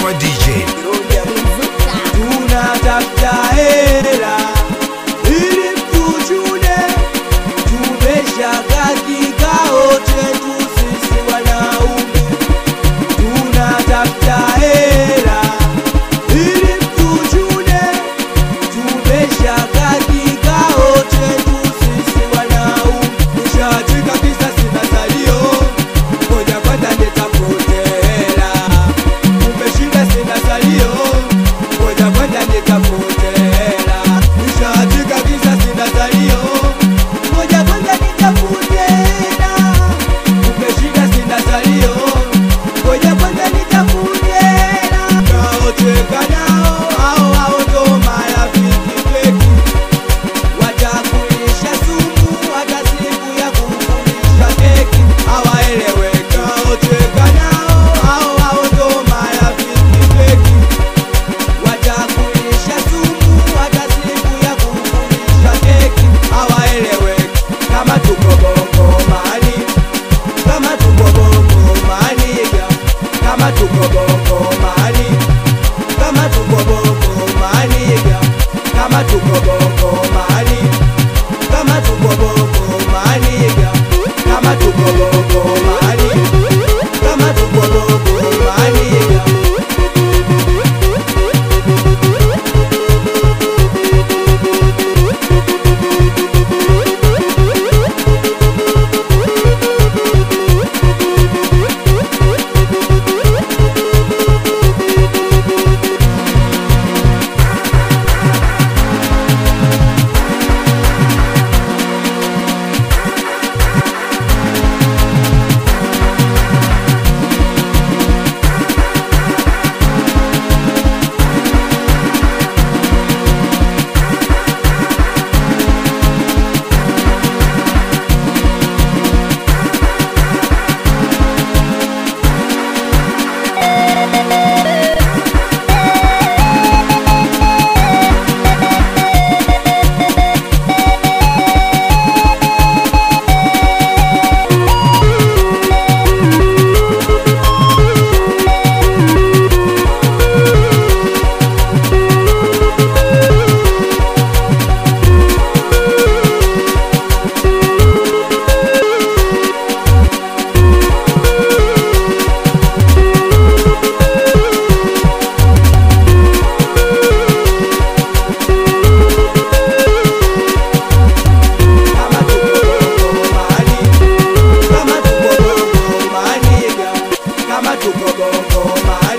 Power DJ. Tunatafuta hela ili mtuchune, tumeshaka kikao chetu sisi wanaume. Tunatafuta hela ili mtuchune, tumeshaka kikao chetu sisi wanaume. Nishaachika kisa sina salio, ngoja kwanza nitafute hela. Umeshinda sina salio, ngoja kwanza nitafute hela. Nishaachika kisa sina salio, ngoja kwanza nitafute hela. Umeshinda sina salio, ngoja kwanza nitafute hela. Kaocheka nao hao ndo marafiki feki, watakulisha sumu hata siku ya kukulisha keki. Hawaeleweka, ocheka nao hao ndo marafiki feki, watakulisha sumu hata siku ya kukulisha keki. Hawaeleweki. Kama tuko bongo mani, kama tuko bongo mani, kama tuko bongo mani, kama tuko bongo mani, kama tuko bongo mani, kama tuko bongo mani, kama tuko bongo mani, kama tuko bongo mani. Kama tuko bongo mani,